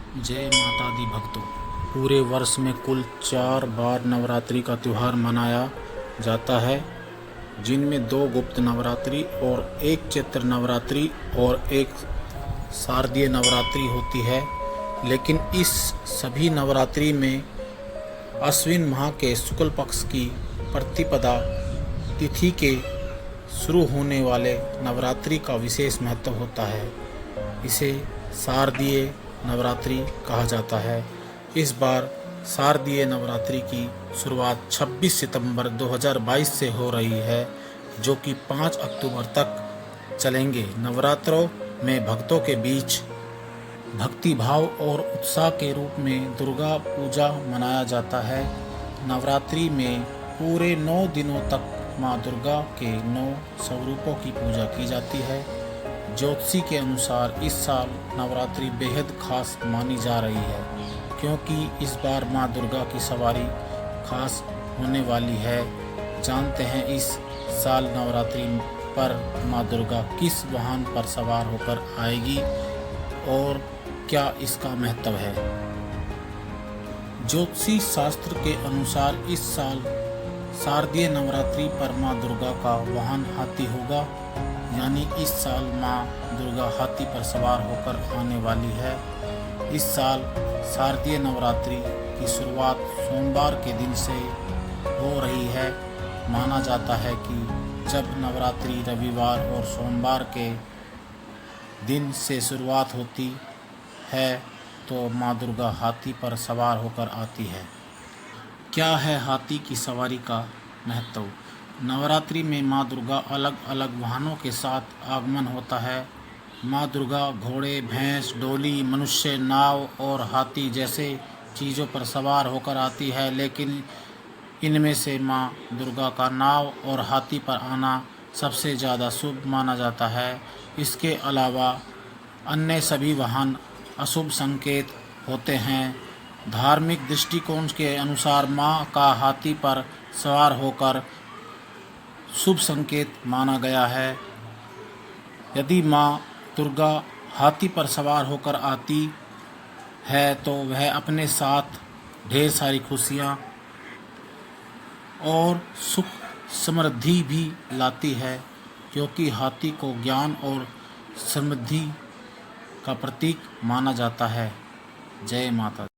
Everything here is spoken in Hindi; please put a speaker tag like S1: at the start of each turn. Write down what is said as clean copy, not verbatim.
S1: जय माता दी भक्तों। पूरे वर्ष में कुल 4 बार नवरात्रि का त्यौहार मनाया जाता है, जिनमें 2 गुप्त नवरात्रि और 1 चैत्र नवरात्रि और 1 शारदीय नवरात्रि होती है। लेकिन इस सभी नवरात्रि में अश्विन माह के शुक्ल पक्ष की प्रतिपदा तिथि के शुरू होने वाले नवरात्रि का विशेष महत्व होता है। इसे शारदीय नवरात्रि कहा जाता है। इस बार शारदीय नवरात्रि की शुरुआत 26 सितंबर 2022 से हो रही है, जो कि 5 अक्टूबर तक चलेंगे। नवरात्रों में भक्तों के बीच भक्ति भाव और उत्साह के रूप में दुर्गा पूजा मनाया जाता है। नवरात्रि में पूरे 9 दिनों तक माँ दुर्गा के 9 स्वरूपों की पूजा की जाती है। ज्योतिषी के अनुसार इस साल नवरात्रि बेहद खास मानी जा रही है, क्योंकि इस बार माँ दुर्गा की सवारी खास होने वाली है। जानते हैं इस साल नवरात्रि पर माँ दुर्गा किस वाहन पर सवार होकर आएगी और क्या इसका महत्व है। ज्योतिषी शास्त्र के अनुसार इस साल शारदीय नवरात्रि पर माँ दुर्गा का वाहन हाथी होगा, यानी इस साल माँ दुर्गा हाथी पर सवार होकर आने वाली है। इस साल शारदीय नवरात्रि की शुरुआत सोमवार के दिन से हो रही है। माना जाता है कि जब नवरात्रि रविवार और सोमवार के दिन से शुरुआत होती है तो माँ दुर्गा हाथी पर सवार होकर आती है। क्या है हाथी की सवारी का महत्व? नवरात्रि में माँ दुर्गा अलग अलग वाहनों के साथ आगमन होता है। माँ दुर्गा घोड़े, भैंस, डोली, मनुष्य, नाव और हाथी जैसे चीज़ों पर सवार होकर आती है, लेकिन इनमें से माँ दुर्गा का नाव और हाथी पर आना सबसे ज़्यादा शुभ माना जाता है। इसके अलावा अन्य सभी वाहन अशुभ संकेत होते हैं। धार्मिक दृष्टिकोण के अनुसार माँ का हाथी पर सवार होकर शुभ संकेत माना गया है। यदि माँ दुर्गा हाथी पर सवार होकर आती है तो वह अपने साथ ढेर सारी खुशियाँ और सुख समृद्धि भी लाती है, क्योंकि हाथी को ज्ञान और समृद्धि का प्रतीक माना जाता है। जय माता दी।